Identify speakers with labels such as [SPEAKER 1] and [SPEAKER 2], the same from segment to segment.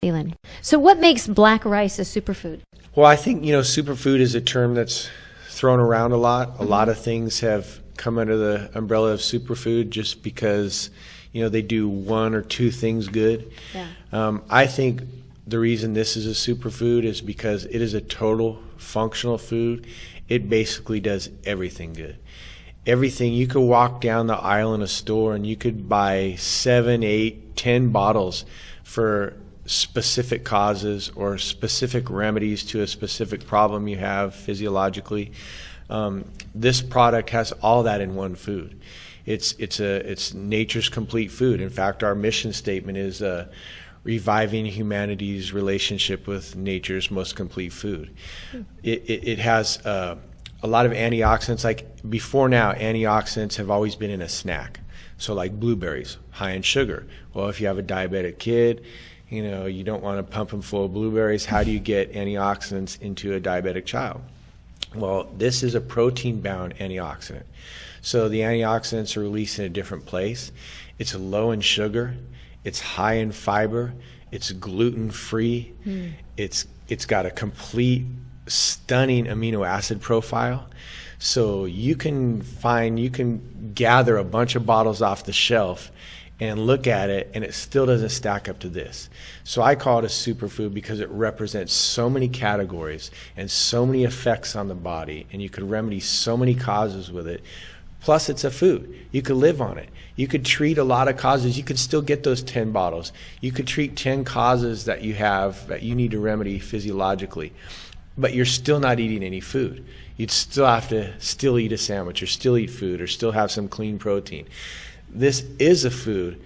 [SPEAKER 1] Zealand. So what makes black rice a superfood?
[SPEAKER 2] Well, I think, superfood is a term that's thrown around a lot. A lot of things have come under the umbrella of superfood just because, they do one or two things good.
[SPEAKER 1] Yeah.
[SPEAKER 2] I think the reason this is a superfood is because it is a total functional food. It basically does everything good. Everything. You could walk down the aisle in a store and you could buy 7, 8, 10 bottles for specific causes or specific remedies to a specific problem you have physiologically. This product has all that in one food. It's nature's complete food. In fact, our mission statement is reviving humanity's relationship with nature's most complete food. It has a lot of antioxidants. Like before now, antioxidants have always been in a snack. So like blueberries, high in sugar. Well, if you have a diabetic kid, you don't want to pump them full of blueberries. How do you get antioxidants into a diabetic child? Well, this is a protein-bound antioxidant. So the antioxidants are released in a different place. It's low in sugar. It's high in fiber. It's gluten-free. It's got a complete, stunning amino acid profile. So you can gather a bunch of bottles off the shelf and look at it, and it still doesn't stack up to this. So I call it a superfood because it represents so many categories and so many effects on the body, and you could remedy so many causes with it. Plus, it's a food. You could live on it. You could treat a lot of causes. You could still get those 10 bottles. You could treat 10 causes that you have that you need to remedy physiologically, but you're still not eating any food. You'd still have to still eat a sandwich or still eat food or still have some clean protein. This is a food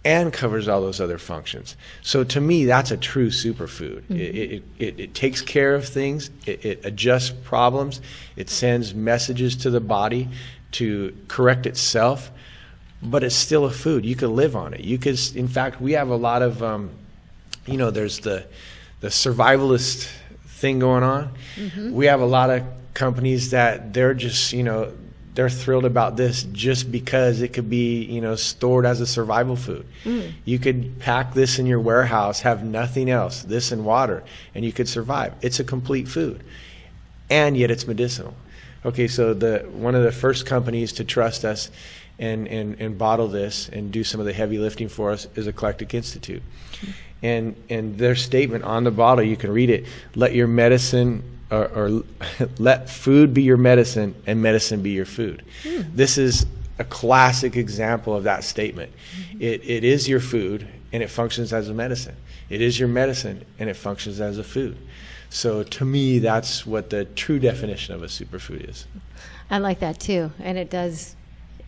[SPEAKER 2] and covers all those other functions. So to me, that's a true superfood. It takes care of things. It adjusts problems. It sends messages to the body to correct itself, but it's still a food. You could live on it. In fact, we have a lot of, there's the survivalist thing going on. We have a lot of companies that they're just, they're thrilled about this just because it could be, stored as a survival food. You could pack this in your warehouse, have nothing else, this and water, and you could survive. It's a complete food, and yet it's medicinal. Okay, so one of the first companies to trust us and bottle this and do some of the heavy lifting for us is Eclectic Institute. And their statement on the bottle, you can read it, let your medicine or let food be your medicine and medicine be your food. This is a classic example of that statement. It is your food and it functions as a medicine. It is your medicine and it functions as a food. So to me, that's what the true definition of a superfood is.
[SPEAKER 1] I like that too. And it does,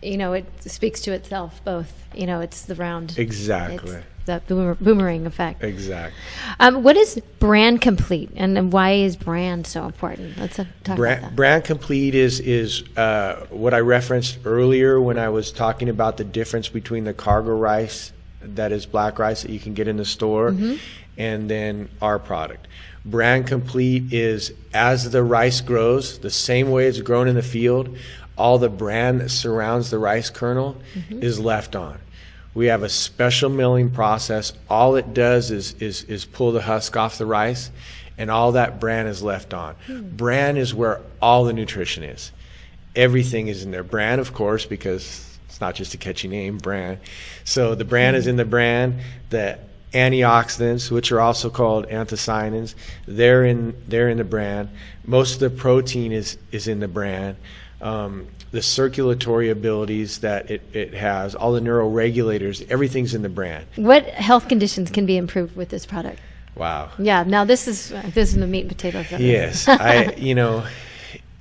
[SPEAKER 1] it speaks to itself both. It's the round.
[SPEAKER 2] Exactly.
[SPEAKER 1] It's the boomerang effect.
[SPEAKER 2] Exactly.
[SPEAKER 1] What is bran complete, and why is bran so important? Let's talk about that.
[SPEAKER 2] Bran complete is what I referenced earlier when I was talking about the difference between the cargo rice, that is black rice that you can get in the store, and then our product. Bran complete is as the rice grows, the same way it's grown in the field, all the bran that surrounds the rice kernel is left on. We have a special milling process. All it does is pull the husk off the rice, and all that bran is left on. Bran is where all the nutrition is. Everything is in there. Bran, of course, because it's not just a catchy name, bran. So the bran is in the bran. The antioxidants, which are also called anthocyanins, they're in the bran. Most of the protein is in the bran. The circulatory abilities that it has, all the neuroregulators, everything's in the bran.
[SPEAKER 1] What health conditions can be improved with this product?
[SPEAKER 2] Wow.
[SPEAKER 1] Yeah. Now this is the meat and potatoes of it.
[SPEAKER 2] Yes.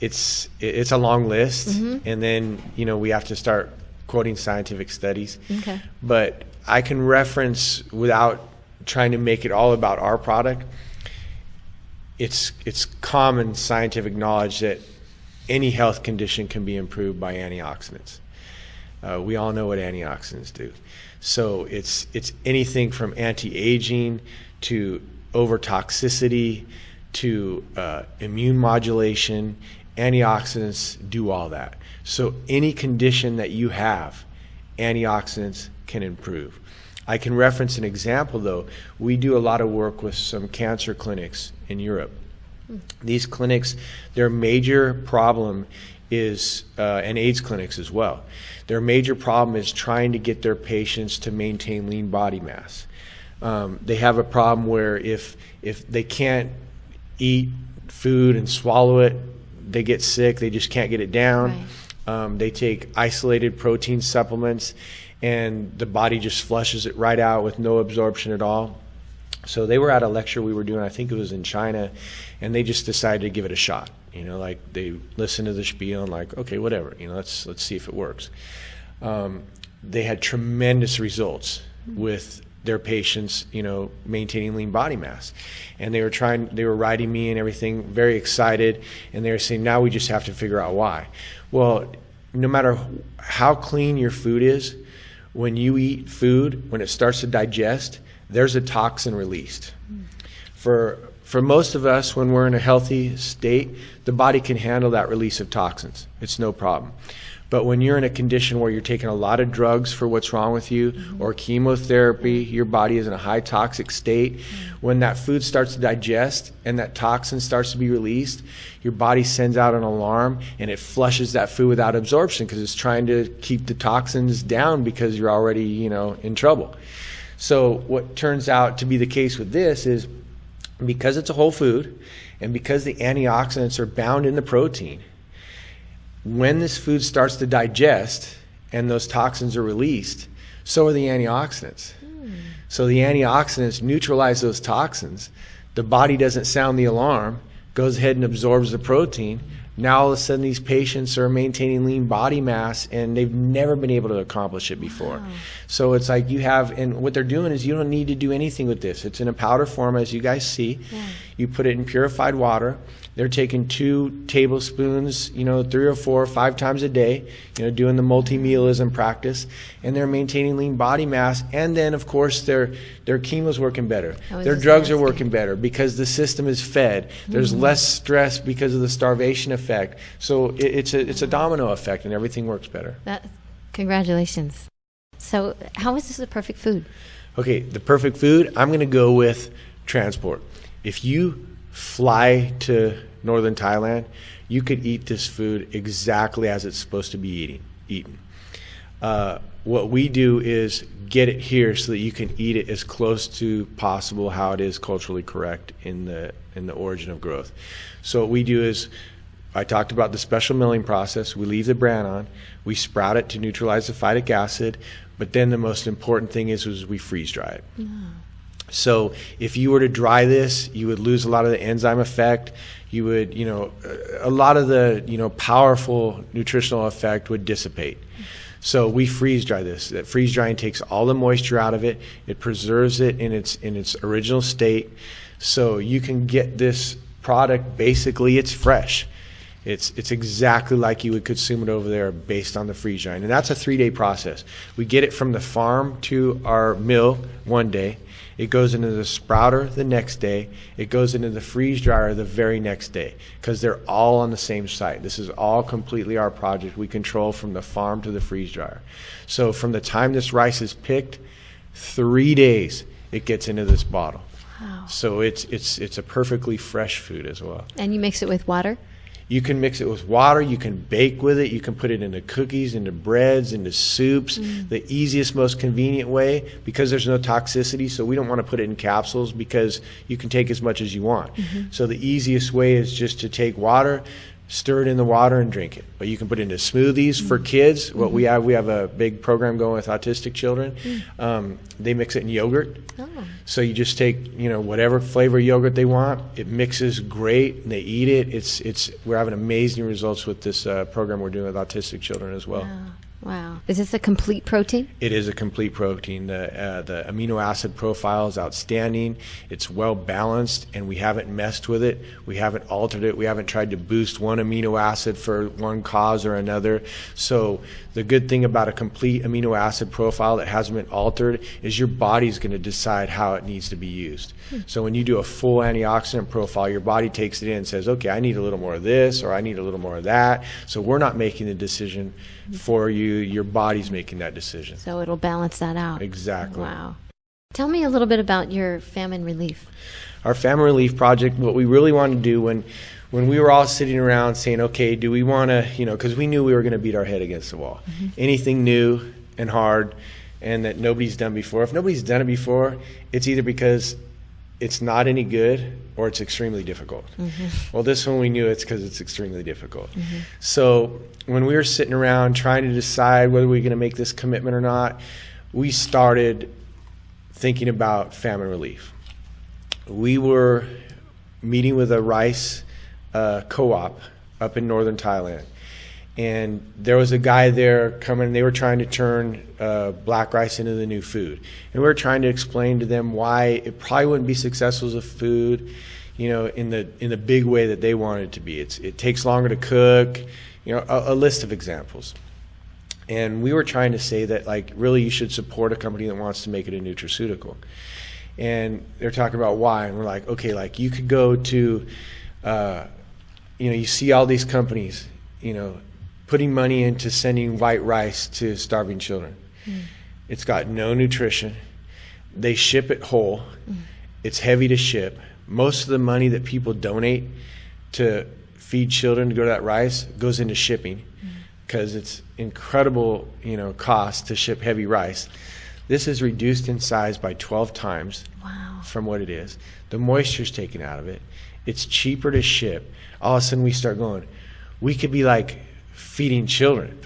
[SPEAKER 2] It's a long list, and then we have to start quoting scientific studies.
[SPEAKER 1] Okay.
[SPEAKER 2] But I can reference, without trying to make it all about our product, it's common scientific knowledge that any health condition can be improved by antioxidants. We all know what antioxidants do. So it's anything from anti-aging to overtoxicity to immune modulation. Antioxidants do all that. So any condition that you have, antioxidants can improve. I can reference an example, though. We do a lot of work with some cancer clinics in Europe. These clinics, their major problem is, and AIDS clinics as well, their major problem is trying to get their patients to maintain lean body mass. They have a problem where if they can't eat food and swallow it, they get sick, they just can't get it down. Right. They take isolated protein supplements, and the body just flushes it right out with no absorption at all. So they were at a lecture we were doing, I think it was in China, and they just decided to give it a shot. You know, like they listened to the spiel and like, okay, whatever, you know, let's see if it works. They had tremendous results with their patients, you know, maintaining lean body mass. And they were writing me and everything, very excited, and they were saying, now we just have to figure out why. Well, no matter how clean your food is, when you eat food, when it starts to digest, there's a toxin released. For most of us, when we're in a healthy state, the body can handle that release of toxins. It's no problem. But when you're in a condition where you're taking a lot of drugs for what's wrong with you, or chemotherapy, your body is in a high toxic state, when that food starts to digest and that toxin starts to be released, your body sends out an alarm and it flushes that food without absorption because it's trying to keep the toxins down because you're already, you know, in trouble. So what turns out to be the case with this is, because it's a whole food and because the antioxidants are bound in the protein, when this food starts to digest and those toxins are released, so are the antioxidants. So the antioxidants neutralize those toxins. The body doesn't sound the alarm, goes ahead and absorbs the protein. Now all of a sudden these patients are maintaining lean body mass and they've never been able to accomplish it before. Wow. So it's like you have, and what they're doing is you don't need to do anything with this. It's in a powder form, as you guys see. Yeah. You put it in purified water. They're taking 2 tablespoons, you know, 3 or 4 or 5 times a day, you know, doing the multi-mealism practice, and they're maintaining lean body mass. And then, of course, their chemo's working better. Their drugs are working better because the system is fed. There's less stress because of the starvation effect. So it's a domino effect, and everything works better.
[SPEAKER 1] Congratulations. So how is this the perfect food?
[SPEAKER 2] Okay, the perfect food, I'm going to go with transport. If you fly to northern Thailand, you could eat this food exactly as it's supposed to be eaten. What we do is get it here so that you can eat it as close to possible how it is culturally correct in the origin of growth. So what we do is, I talked about the special milling process. We leave the bran on, we sprout it to neutralize the phytic acid, but then the most important thing is we freeze dry it. Yeah. So if you were to dry this, you would lose a lot of the enzyme effect. You would, you know, a lot of the, you know, powerful nutritional effect would dissipate. So we freeze dry this. That freeze drying takes all the moisture out of it. It preserves it in its original state. So you can get this product, basically it's fresh. It's exactly like you would consume it over there based on the freeze drying. And that's a 3-day process. We get it from the farm to our mill one day. It goes into the sprouter the next day. It goes into the freeze dryer the very next day because they're all on the same site. This is all completely our project. We control from the farm to the freeze dryer. So from the time this rice is picked, 3 days it gets into this bottle. Wow. So it's a perfectly fresh food as well. And
[SPEAKER 1] you mix it with water?
[SPEAKER 2] You can mix it with water, you can bake with it, you can put it into cookies, into breads, into soups. The easiest, most convenient way, because there's no toxicity, so we don't want to put it in capsules because you can take as much as you want. So the easiest way is just to take water, stir it in the water and drink it. But you can put it into smoothies for kids. What we have a big program going with autistic children. They mix it in yogurt. So you just take, you know, whatever flavor yogurt they want. It mixes great, and they eat it. We're having amazing results with this program we're doing with autistic children as well.
[SPEAKER 1] Wow. Is this a complete protein?
[SPEAKER 2] It is a complete protein. The amino acid profile is outstanding. It's well balanced, and we haven't messed with it. We haven't altered it. We haven't tried to boost one amino acid for one cause or another. So the good thing about a complete amino acid profile that hasn't been altered is your body's going to decide how it needs to be used. So when you do a full antioxidant profile, your body takes it in and says, okay, I need a little more of this, or I need a little more of that. So we're not making the decision for you. your body's making that decision.
[SPEAKER 1] So it'll balance that out.
[SPEAKER 2] Exactly.
[SPEAKER 1] Wow. Tell me a little bit about your famine relief.
[SPEAKER 2] Our famine relief project, what we really wanted to do when we were all sitting around saying, okay, do we want to, because we knew we were going to beat our head against the wall. Anything new and hard and that nobody's done before. If nobody's done it before, it's either because it's not any good or it's extremely difficult. Well, this one we knew it's because it's extremely difficult. So when we were sitting around trying to decide whether we were going to make this commitment or not, we started thinking about famine relief. We were meeting with a rice co-op up in northern Thailand. And there was a guy there coming, they were trying to turn black rice into the new food. And we were trying to explain to them why it probably wouldn't be successful as a food, in the big way that they wanted it to be. It takes longer to cook, a list of examples. And we were trying to say that, really you should support a company that wants to make it a nutraceutical. And they're talking about why. And we're like, okay, you could go to, you see all these companies, putting money into sending white rice to starving children. It's got no nutrition. They ship it whole. It's heavy to ship. Most of the money that people donate to feed children to go to that rice goes into shipping because it's incredible, cost to ship heavy rice. This is reduced in size by 12 times from what it is. The moisture's taken out of it. It's cheaper to ship. All of a sudden we start going, we could be feeding children,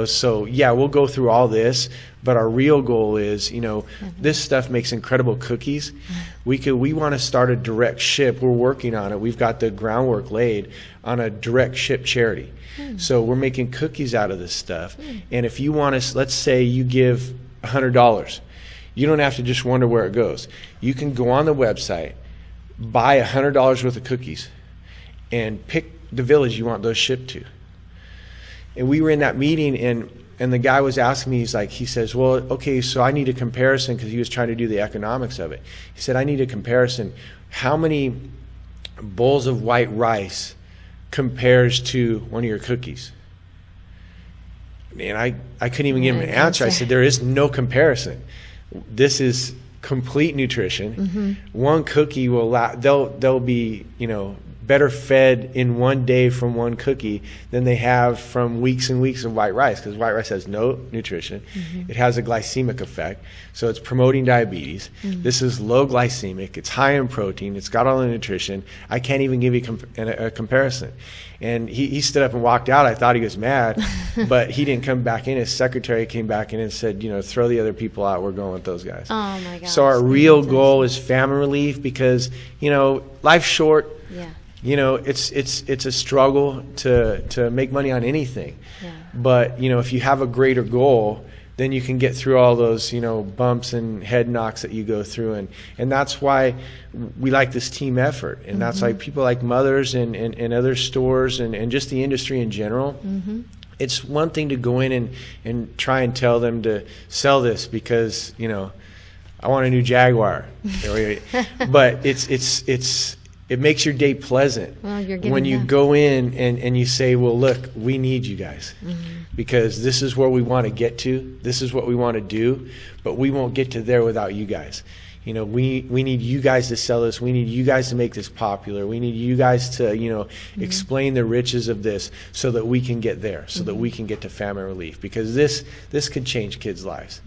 [SPEAKER 2] so we'll go through all this, but our real goal is, this stuff makes incredible cookies. We want to start a direct ship. We're working on it. We've got the groundwork laid on a direct ship charity. So we're making cookies out of this stuff. And if you want to, let's say you give $100, you don't have to just wonder where it goes. You can go on the website, buy $100 worth of cookies, and pick the village you want those shipped to. And we were in that meeting, and the guy was asking me, he says, well, okay, so I need a comparison, because he was trying to do the economics of it. He said, I need a comparison. How many bowls of white rice compares to one of your cookies? And I couldn't even give him an answer. I said, there is no comparison. This is complete nutrition. One cookie will they'll be, better fed in one day from one cookie than they have from weeks and weeks of white rice, because white rice has no nutrition. It has a glycemic effect, so it's promoting diabetes. This is low glycemic. It's high in protein. It's got all the nutrition. I can't even give you a comparison. And he stood up and walked out. I thought he was mad, but he didn't come back in. His secretary came back in and said, throw the other people out. We're going with those guys.
[SPEAKER 1] Oh my gosh.
[SPEAKER 2] So our real goal is famine relief, because life's short. It's a struggle to make money on anything. But if you have a greater goal, then you can get through all those bumps and head knocks that you go through, and that's why we like this team effort, and that's why people like Mothers and other stores and just the industry in general. It's one thing to go in and try and tell them to sell this because I want a new Jaguar, but it makes your day pleasant when you go in and you say, well, look, we need you guys because this is where we want to get to. This is what we want to do, but we won't get to there without you guys. We need you guys to sell this. We need you guys to make this popular. We need you guys to, explain the riches of this so that we can get there, so that we can get to famine relief, because this could change kids' lives.